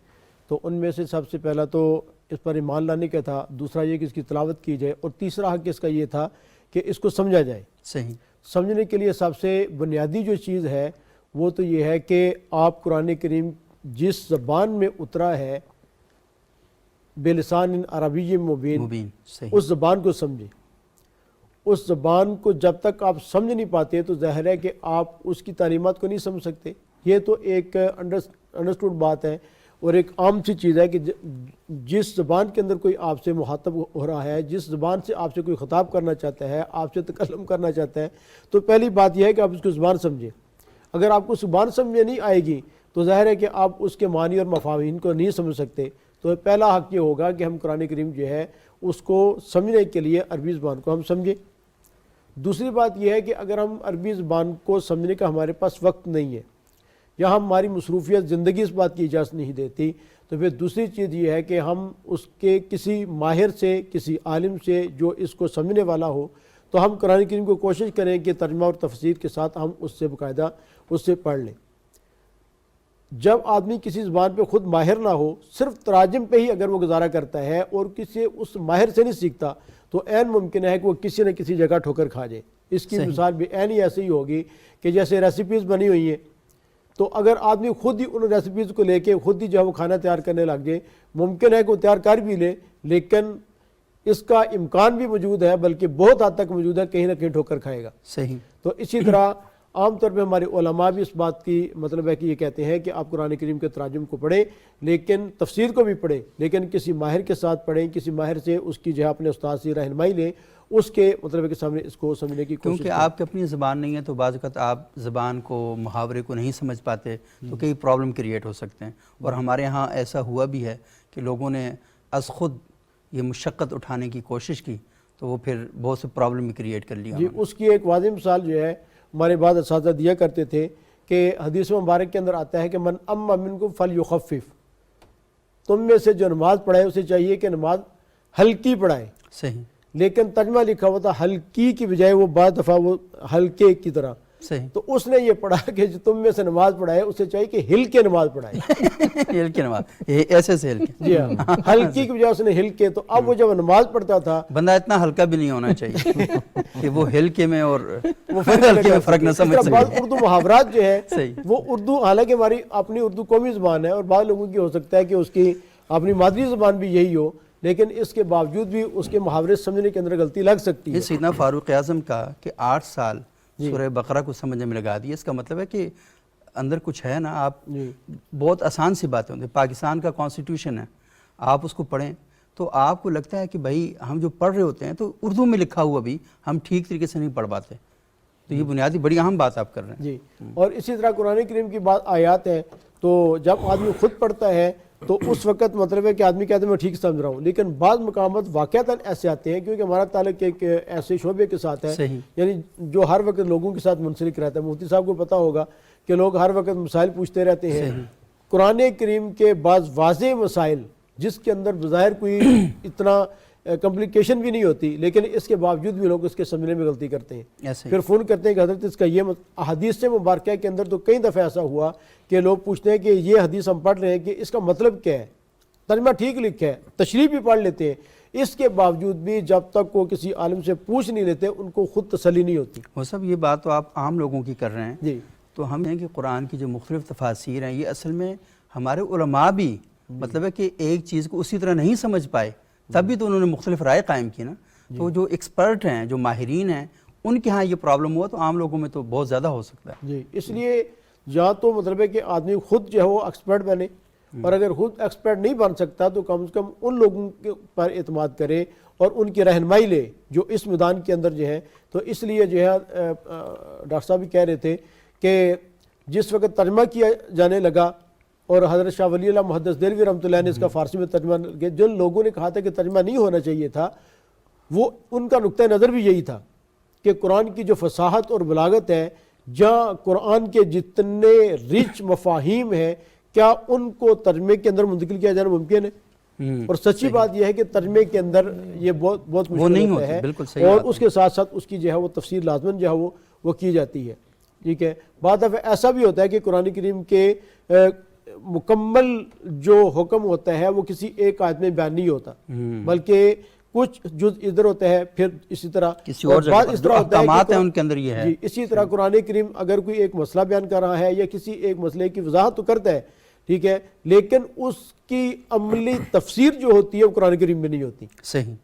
تو ان میں سے سب سے پہلا تو اس پر ایمان لانے کا تھا، دوسرا یہ کہ اس کی تلاوت کی جائے، اور تیسرا حق اس کا یہ تھا کہ اس کو سمجھا جائے۔ صحیح۔ سمجھنے کے لیے سب سے بنیادی جو چیز ہے وہ تو یہ ہے کہ آپ قرآن کریم جس زبان میں اترا ہے بلسان عربی مبین، اس زبان کو سمجھیں. اس زبان کو جب تک آپ سمجھ نہیں پاتے تو ظاہر ہے کہ آپ اس کی تعلیمات کو نہیں سمجھ سکتے. یہ تو ایک انڈرسٹوڈ بات ہے اور ایک عام سی چیز ہے کہ جس زبان کے اندر کوئی آپ سے مخاطب ہو رہا ہے، جس زبان سے آپ سے کوئی خطاب کرنا چاہتا ہے، آپ سے تکلم کرنا چاہتا ہے، تو پہلی بات یہ ہے کہ آپ اس کو زبان سمجھیں. اگر آپ کو زبان سمجھے نہیں آئے گی تو ظاہر ہے کہ آپ اس کے معنی اور مفاہیم کو نہیں سمجھ سکتے. تو پہلا حق یہ ہوگا کہ ہم قرآن کریم جو ہے اس کو سمجھنے کے لیے عربی زبان کو ہم سمجھیں. دوسری بات یہ ہے کہ اگر ہم عربی زبان کو سمجھنے کا ہمارے پاس وقت نہیں ہے یا ہماری مصروفیت زندگی اس بات کی اجازت نہیں دیتی، تو پھر دوسری چیز یہ ہے کہ ہم اس کے کسی ماہر سے، کسی عالم سے جو اس کو سمجھنے والا ہو، تو ہم قرآن کریم کو کوشش کریں کہ ترجمہ اور تفسیر کے ساتھ ہم اس سے باقاعدہ اس سے پڑھ لیں. جب آدمی کسی زبان پہ خود ماہر نہ ہو، صرف تراجم پہ ہی اگر وہ گزارا کرتا ہے اور کسی اس ماہر سے نہیں سیکھتا، تو عین ممکن ہے کہ وہ کسی نہ کسی جگہ ٹھوکر کھا جائے. اس کی مثال بھی عین ہی ایسے ہی ہوگی کہ جیسے ریسیپیز بنی ہوئی ہیں، تو اگر آدمی خود ہی ان ریسیپیز کو لے کے خود ہی جو ہے وہ کھانا تیار کرنے لگ جائے، ممکن ہے کہ وہ تیار کر بھی لے، لیکن اس کا امکان بھی موجود ہے، بلکہ بہت حد تک موجود ہے، کہیں نہ کہیں ٹھوکر کھائے گا. صحیح. تو اسی طرح عام طور پہ ہمارے علماء بھی اس بات کی مطلب ہے کہ یہ کہتے ہیں کہ آپ قرآن کریم کے تراجم کو پڑھیں، لیکن تفسیر کو بھی پڑھیں، لیکن کسی ماہر کے ساتھ پڑھیں، کسی ماہر سے اس کی جو ہے اپنے استاد سے رہنمائی لیں، اس کے مطلب ہے کہ سامنے اس کو سمجھنے کی کوشش. کیونکہ آپ کی اپنی زبان نہیں ہے تو بعض اوقات آپ زبان کو، محاورے کو نہیں سمجھ پاتے تو کئی پرابلم کریٹ ہو سکتے ہیں. اور ہمارے ہاں ایسا ہوا بھی ہے کہ لوگوں نے از خود یہ مشقت اٹھانے کی کوشش کی تو وہ پھر بہت سے پرابلم بھی کریٹ کر لیا. جی، اس کی ایک واضح مثال جو ہے ہمارے بعض اساتذہ دیا کرتے تھے کہ حدیث مبارک کے اندر آتا ہے کہ من اما منکم فلیخفف، تم میں سے جو نماز پڑھائے اسے چاہیے کہ نماز ہلکی پڑھائے. صحیح. لیکن ترجمہ لکھا ہوا تھا ہلکی کی بجائے وہ بعض دفعہ وہ ہلکے کی طرح. صحیح. تو اس نے یہ پڑھا کہ جو تم میں سے نماز پڑھائے اسے چاہیے کہ ہل کے نماز پڑھائے. ہل کے نماز، ایسے سے ہل کے. جی ہاں، ہلکی کی بجائے اس نے ہل کے. تو اب وہ جب نماز پڑھتا تھا، بندہ اتنا ہلکا بھی نہیں ہونا چاہیے کہ وہ ہل کے میں اور ہلکے میں فرق نہ سمجھ سکے. بعض اردو محاورات جو ہے وہ اردو، حالانکہ ہماری اپنی اردو قومی زبان ہے اور بعض لوگوں کی ہو سکتا ہے کہ اس کی اپنی مادری زبان بھی یہی ہو، لیکن اس کے باوجود بھی اس کے محاورے سمجھنے کے اندر غلطی لگ سکتی ہے. سیدنا فاروق اعظم کا کہ 8 سال سورہ بقرہ کو سمجھنے میں لگا دیا، اس کا مطلب ہے کہ اندر کچھ ہے نا. آپ بہت آسان سی باتیں ہوتی ہیں. پاکستان کا کانسٹیٹیوشن ہے، آپ اس کو پڑھیں تو آپ کو لگتا ہے کہ بھائی ہم جو پڑھ رہے ہوتے ہیں تو اردو میں لکھا ہوا بھی ہم ٹھیک طریقے سے نہیں پڑھ پاتے. تو یہ بنیادی بڑی اہم بات آپ کر رہے ہیں. جی، اور اسی طرح قرآن کریم کی بات آیات ہیں تو جب آدمی خود پڑھتا ہے تو اس وقت مطلب ہے کہ آدمی کہتے ہیں میں ٹھیک سمجھ رہا ہوں، لیکن بعض مقامات واقعتاً ایسے آتے ہیں کیونکہ ہمارا تعلق ایک ایسے شعبے کے ساتھ ہے یعنی جو ہر وقت لوگوں کے ساتھ منسلک رہتا ہے. مفتی صاحب کو پتہ ہوگا کہ لوگ ہر وقت مسائل پوچھتے رہتے ہیں. قرآن کریم کے بعض واضح مسائل جس کے اندر بظاہر کوئی اتنا کمپلیکیشن بھی نہیں ہوتی، لیکن اس کے باوجود بھی لوگ اس کے سمجھنے میں غلطی کرتے ہیں. پھر فون کرتے ہیں کہ حضرت اس کا یہ احادیث مبارکہ کے اندر تو کئی دفعہ ایسا ہوا کہ لوگ پوچھتے ہیں کہ یہ حدیث ہم پڑھ رہے ہیں کہ اس کا مطلب کیا ہے، ترجمہ ٹھیک لکھا ہے، تشریح بھی پڑھ لیتے ہیں، اس کے باوجود بھی جب تک وہ کسی عالم سے پوچھ نہیں لیتے ان کو خود تسلی نہیں ہوتی. وہ سب یہ بات تو آپ عام لوگوں کی کر رہے ہیں. جی، تو ہم ہیں کہ قرآن کی جو مختلف تفاسیر ہیں یہ اصل میں ہمارے علماء بھی مطلب ہے کہ ایک چیز کو اسی طرح نہیں سمجھ پائے تب بھی تو انہوں نے مختلف رائے قائم کی نا. تو جو ایکسپرٹ ہیں، جو ماہرین ہیں، ان کے ہاں یہ پرابلم ہوا تو عام لوگوں میں تو بہت زیادہ ہو سکتا ہے. جی، اس لیے یا تو مطلب ہے کہ آدمی خود جو ہے وہ ایکسپرٹ بنے، اور اگر خود ایکسپرٹ نہیں بن سکتا تو کم از کم ان لوگوں کے پر اعتماد کرے اور ان کی رہنمائی لے جو اس میدان کے اندر جو ہے. تو اس لیے جو ہے ڈاکٹر صاحب بھی کہہ رہے تھے کہ جس وقت ترجمہ کیا جانے لگا اور حضرت شاہ ولی اللہ محدث دہلوی رحمۃ اللہ نے اس کا فارسی میں ترجمہ کیا، جن لوگوں نے کہا تھا کہ ترجمہ نہیں ہونا چاہیے تھا، وہ ان کا نقطہ نظر بھی یہی تھا کہ قرآن کی جو فصاحت اور بلاغت ہے، جہاں قرآن کے جتنے ریچ مفاہیم ہیں، کیا ان کو ترجمے کے اندر منتقل کیا جانا ممکن ہے؟ اور سچی بات یہ ہے کہ ترجمے کے اندر یہ بہت مشکل ہوتا ہے، اور اس کے ساتھ ساتھ اس کی جو ہے وہ تفسیر لازماً جو ہے وہ کی جاتی ہے. ٹھیک ہے، بعض دفعہ ایسا بھی ہوتا ہے کہ قرآن کریم کے مکمل جو حکم ہوتا ہے وہ کسی ایک آیت میں بیان نہیں ہوتا، بلکہ کچھ جز ادھر ہوتا ہے، پھر اسی طرح کسی اور جگہ جو احکامات ہیں ان کے اندر یہ ہے. جی، اسی طرح قرآن کریم اگر کوئی ایک مسئلہ بیان کر رہا ہے یا کسی ایک مسئلے کی وضاحت تو کرتا ہے، ٹھیک ہے، لیکن اس کی عملی تفسیر جو ہوتی ہے وہ قرآن کریم میں نہیں ہوتی. صحیح.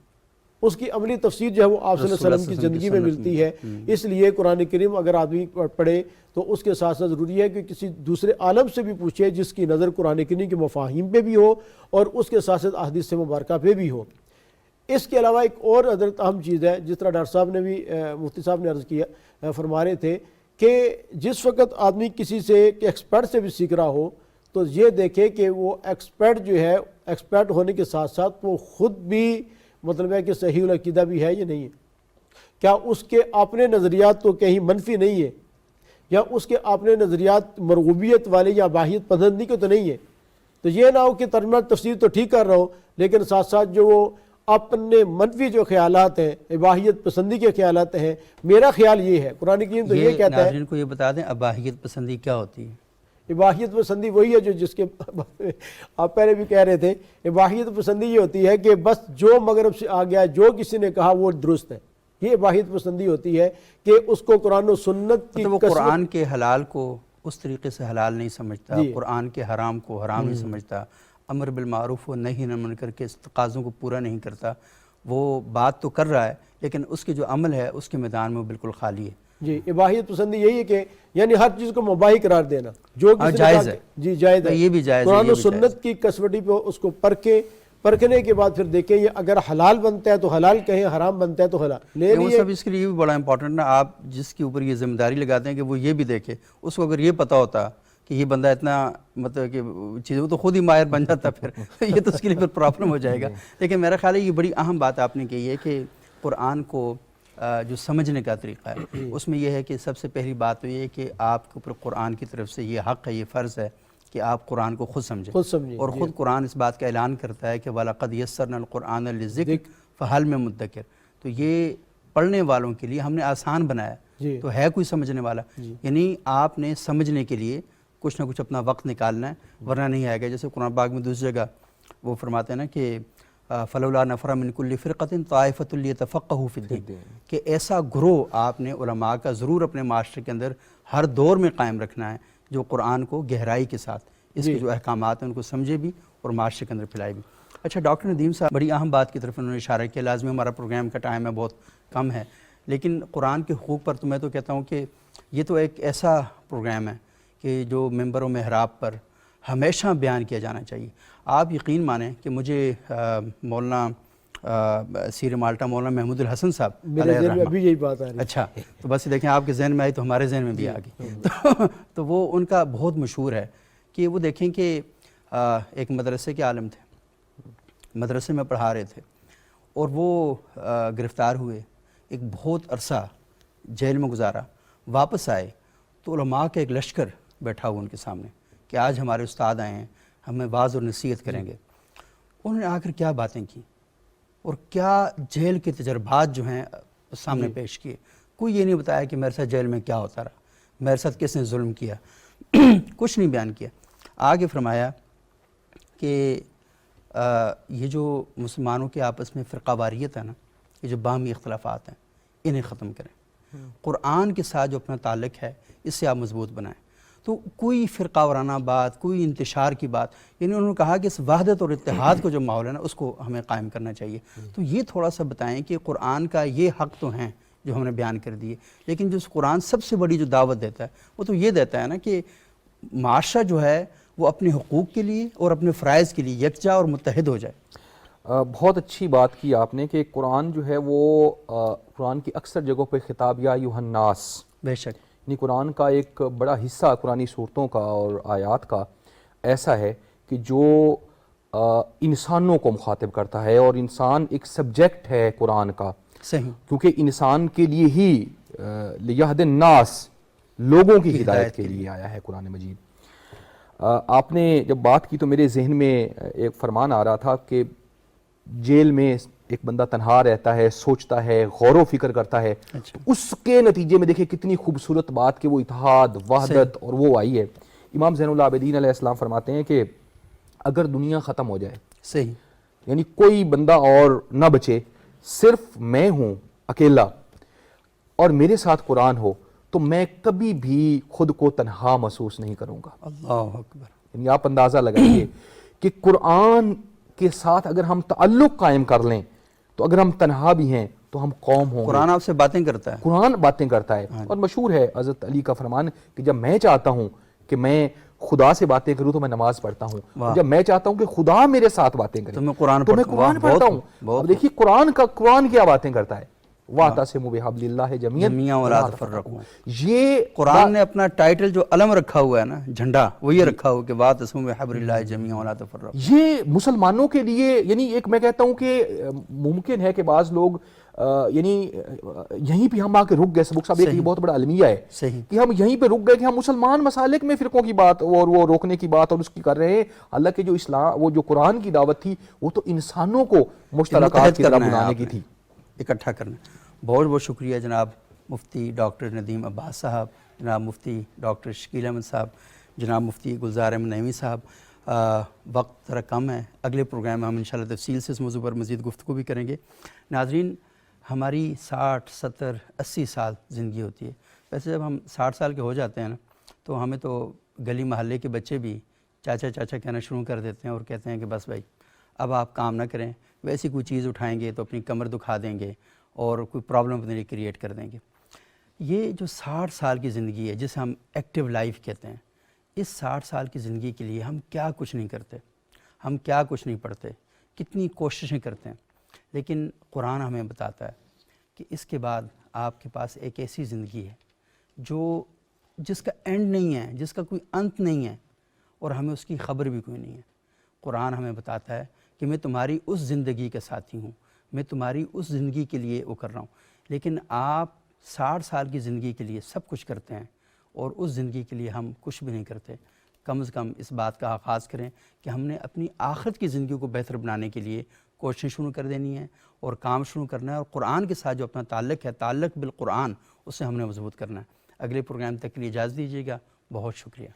اس کی عملی تفسیر جو ہے وہ آپ صلی اللہ علیہ وسلم کی زندگی میں ملتی ہے. اس لیے قرآن کریم اگر آدمی پڑھے تو اس کے ساتھ ساتھ ضروری ہے کہ کسی دوسرے عالم سے بھی پوچھے جس کی نظر قرآن کریم کے مفاہیم پہ بھی ہو اور اس کے ساتھ ساتھ احادیث مبارکہ پہ بھی ہو. اس کے علاوہ ایک اور حضرت اہم چیز ہے، جس طرح ڈاکٹر صاحب نے بھی مفتی صاحب نے عرض کیا فرما رہے تھے کہ جس وقت آدمی کسی سے کہ ایکسپرٹ سے بھی سیکھ رہا ہو تو یہ دیکھے کہ وہ ایکسپرٹ جو ہے، ایکسپرٹ ہونے کے ساتھ ساتھ وہ خود بھی مطلب ہے کہ صحیح العقیدہ بھی ہے یا نہیں ہے. کیا اس کے اپنے نظریات تو کہیں منفی نہیں ہے، یا اس کے اپنے نظریات مرغوبیت والے یا باہیت پسندی کے تو نہیں ہے. تو یہ نہ ہو کہ ترجمہ تفسیر تو ٹھیک کر رہا ہو لیکن ساتھ ساتھ جو وہ اپنے منفی جو خیالات ہیں، اباہیت پسندی کے خیالات ہیں. میرا خیال یہ ہے، قرآن کریم تو یہ کہتا ہے. ناظرین کو یہ بتا دیں اباہیت پسندی کیا ہوتی ہے. اباہیت پسندی وہی ہے جو جس کے آپ پہلے بھی کہہ رہے تھے. اباہیت پسندی یہ ہوتی ہے کہ بس جو مغرب سے آ گیا، جو کسی نے کہا وہ درست ہے. یہ اباہیت پسندی ہوتی ہے کہ اس کو قرآن و سنت کی وہ قرآن کے حلال کو اس طریقے سے حلال نہیں سمجھتا، قرآن کے حرام کو حرام نہیں سمجھتا، امر بالمعروف و نہی عن المنکر کے تقاضوں کو پورا نہیں کرتا. وہ بات تو کر رہا ہے لیکن اس کے جو عمل ہے اس کے میدان میں وہ بالکل خالی ہے. جی اباہیت پسندی یہی ہے کہ یعنی ہر چیز کو مباح قرار دینا جو جائز ہے. جی جائز ہے، یہ بھی جائز ہے. قرآن و سنت کی کسوٹی پہ اس کو پرکھنے کے بعد پھر دیکھیں یہ اگر حلال بنتا ہے تو حلال کہیں، حرام بنتا ہے تو حلال لے لیے. سب اس کے لیے یہ بھی بڑا امپورٹنٹ ہے، آپ جس کے اوپر یہ ذمہ داری لگاتے ہیں کہ وہ یہ بھی دیکھے. اس کو اگر یہ پتہ ہوتا کہ یہ بندہ اتنا مطلب کہ چیزوں تو خود ہی ماہر بن جاتا پھر یہ تو اس کے لیے پھر پرابلم ہو جائے گا. لیکن میرا خیال ہے یہ بڑی اہم بات آپ نے کہی ہے کہ قرآن کو جو سمجھنے کا طریقہ ہے اس میں یہ ہے کہ سب سے پہلی بات تو یہ ہے کہ آپ کے اوپر قرآن کی طرف سے یہ حق ہے، یہ فرض ہے کہ آپ قرآن کو خود سمجھیں. اور خود قرآن اس بات کا اعلان کرتا ہے کہ وَلَقَدْ يَسَّرْنَا الْقُرْآنَ لِلذِّكْرِ فَهَلْ مِن مُدَّكِرٍ. تو یہ پڑھنے والوں کے لیے ہم نے آسان بنایا. تو ہے کوئی سمجھنے والا؟ یعنی آپ نے سمجھنے کے لیے کچھ نہ کچھ اپنا وقت نکالنا ہے ورنہ نہیں آئے گا. جیسے قرآن پاک میں دوسری جگہ وہ فرماتے ہیں نا کہ فَلَوْلَا نَفَرَ مِن كُلِّ فِرْقَةٍ طَائِفَةٌ لِيَتَفَقَّهُوا فِي الدِّينِ کہ ایسا گروہ آپ نے علماء کا ضرور اپنے معاشرے کے اندر ہر دور میں قائم رکھنا ہے جو قرآن کو گہرائی کے ساتھ اس کے جو احکامات ہیں ان کو سمجھے بھی اور معاشرے کے اندر پھیلائے بھی. اچھا ڈاکٹر ندیم صاحب بڑی اہم بات کی طرف انہوں نے اشارہ کیا. لازمی ہمارا پروگرام کا ٹائم ہے بہت کم ہے لیکن قرآن کے حقوق پر تو میں تو کہتا ہوں کہ یہ تو ایک ایسا پروگرام ہے کہ جو ممبر و محراب پر ہمیشہ بیان کیا جانا چاہیے. آپ یقین مانیں کہ مجھے مولانا سیر مالٹا مولانا محمود الحسن صاحب میرے ذہن میں ابھی یہی بات آ رہی ہے. اچھا تو بس دیکھیں آپ کے ذہن میں آئی تو ہمارے ذہن میں بھی آ گئی. تو وہ ان کا بہت مشہور ہے کہ وہ دیکھیں کہ ایک مدرسے کے عالم تھے، مدرسے میں پڑھا رہے تھے اور وہ گرفتار ہوئے، ایک بہت عرصہ جیل میں گزارا، واپس آئے تو علماء کا ایک لشکر بیٹھا ہوا ان کے سامنے کہ آج ہمارے استاد آئے ہیں، ہمیں واعظ اور نصیحت کریں گے. انہوں نے آ کر کیا باتیں کی اور کیا جیل کے تجربات جو ہیں سامنے پیش کیے. کوئی یہ نہیں بتایا کہ میرے ساتھ جیل میں کیا ہوتا رہا، میرے ساتھ کس نے ظلم کیا، کچھ نہیں بیان کیا. آگے فرمایا کہ یہ جو مسلمانوں کے آپس میں فرقہ واریت ہے نا، یہ جو باہمی اختلافات ہیں انہیں ختم کریں. قرآن کے ساتھ جو اپنا تعلق ہے اس سے آپ مضبوط بنائیں. تو کوئی فرقہ وارانہ بات، کوئی انتشار کی بات، یعنی انہوں نے کہا کہ اس وحدت اور اتحاد کو جو ماحول ہے نا اس کو ہمیں قائم کرنا چاہیے. تو یہ تھوڑا سا بتائیں کہ قرآن کا یہ حق تو ہیں جو ہم نے بیان کر دیے، لیکن جو قرآن سب سے بڑی جو دعوت دیتا ہے وہ تو یہ دیتا ہے نا کہ معاشرہ جو ہے وہ اپنے حقوق کے لیے اور اپنے فرائض کے لیے یکجا اور متحد ہو جائے. بہت اچھی بات کی آپ نے کہ قرآن جو ہے وہ قرآن کی اکثر جگہوں پہ خطاب یا ایھا الناس، بے شک یعنی قرآن کا ایک بڑا حصہ قرآنی صورتوں کا اور آیات کا ایسا ہے کہ جو انسانوں کو مخاطب کرتا ہے اور انسان ایک سبجیکٹ ہے قرآن کا. صحیح، کیونکہ انسان کے لیے ہی لیہد الناس لوگوں کی ہدایت کے لیے آیا ہے قرآن مجید. آپ نے جب بات کی تو میرے ذہن میں ایک فرمان آ رہا تھا کہ جیل میں ایک بندہ تنہا رہتا ہے، سوچتا ہے، غور و فکر کرتا ہے. اس کے نتیجے میں دیکھیں کتنی خوبصورت بات کہ وہ اتحاد، وحدت اور وہ آئی ہے. امام زین العابدین علیہ السلام فرماتے ہیں کہ اگر دنیا ختم ہو جائے، صحیح، یعنی کوئی بندہ اور نہ بچے، صرف میں ہوں اکیلا اور میرے ساتھ قرآن ہو، تو میں کبھی بھی خود کو تنہا محسوس نہیں کروں گا. اللہ اکبر. یعنی آپ اندازہ لگائیے کہ قرآن کے ساتھ اگر ہم تعلق قائم کر لیں تو اگر ہم تنہا بھی ہیں تو ہم قوم ہوں گے. قرآن آپ سے باتیں کرتا ہے, قرآن باتیں کرتا ہے. اور مشہور ہے حضرت علی کا فرمان کہ جب میں چاہتا ہوں کہ میں خدا سے باتیں کروں تو میں نماز پڑھتا ہوں, جب میں چاہتا ہوں کہ خدا میرے ساتھ باتیں کرے تو میں قرآن پڑھتا ہوں. اب دیکھیے قرآن کیا باتیں کرتا ہے, وَاعْتَصِمُوا بِحَبْلِ اللَّهِ جَمِيعًا وَلَا تَفَرَّقُوا. یہ قرآن نے اپنا ٹائٹل جو علم رکھا ہوا ہے نا, جھنڈا, وہ یہ رکھا ہوا کہ وَاعْتَصِمُوا بِحَبْلِ اللَّهِ جَمِيعًا وَلَا تَفَرَّقُوا. یہ مسلمانوں کے لیے یعنی ایک میں کہتا ہوں کہ ممکن ہے کہ بعض لوگ یعنی یہیں پہ ہم آ کے رک گئے. سبق صاحب ایک بہت بڑا المیہ ہے کہ ہم یہیں پہ رک گئے کہ ہم مسلمان مسالک میں فرقوں کی بات اور وہ روکنے کی بات اور اس کی کر رہے ہیں, حالانکہ جو اسلام وہ جو قرآن کی دعوت تھی وہ تو انسانوں کو مشترکات کی طرف بنانے کی تھی, اکٹھا کرنا. بہت بہت شکریہ جناب مفتی ڈاکٹر ندیم عباس صاحب, جناب مفتی ڈاکٹر شکیل احمد صاحب, جناب مفتی گلزار احمد نعیمی صاحب. وقت ذرا کم ہے, اگلے پروگرام میں ہم انشاءاللہ تفصیل سے اس موضوع پر مزید گفتگو بھی کریں گے. ناظرین, ہماری 60 70 80 سال زندگی ہوتی ہے. ویسے جب ہم 60 سال کے ہو جاتے ہیں نا تو ہمیں تو گلی محلے کے بچے بھی چاچا چاچا کہنا شروع کر دیتے ہیں اور کہتے ہیں کہ بس بھائی اب آپ کام نہ کریں, ویسی کوئی چیز اٹھائیں گے تو اپنی کمر دکھا دیں گے اور کوئی پرابلم اپنے لیے کریٹ کر دیں گے. یہ جو 60 سال کی زندگی ہے جسے ہم ایکٹیو لائف کہتے ہیں, اس 60 سال کی زندگی کے لیے ہم کیا کچھ نہیں کرتے, ہم کیا کچھ نہیں پڑھتے, کتنی کوششیں کرتے ہیں. لیکن قرآن ہمیں بتاتا ہے کہ اس کے بعد آپ کے پاس ایک ایسی زندگی ہے جس کا اینڈ نہیں ہے, جس کا کوئی انت نہیں ہے, اور ہمیں اس کی خبر بھی کوئی نہیں ہے. قرآن ہمیں بتاتا ہے کہ میں تمہاری اس زندگی کا ساتھی ہوں, میں تمہاری اس زندگی کے لیے وہ کر رہا ہوں. لیکن آپ 60 سال کی زندگی کے لیے سب کچھ کرتے ہیں اور اس زندگی کے لیے ہم کچھ بھی نہیں کرتے. کم از کم اس بات کا آغاز کریں کہ ہم نے اپنی آخرت کی زندگی کو بہتر بنانے کے لیے کوششیں شروع کر دینی ہے اور کام شروع کرنا ہے, اور قرآن کے ساتھ جو اپنا تعلق ہے, تعلق بالقرآن, اسے ہم نے مضبوط کرنا ہے. اگلے پروگرام تک کے لیے اجازت دیجیے گا. بہت شکریہ.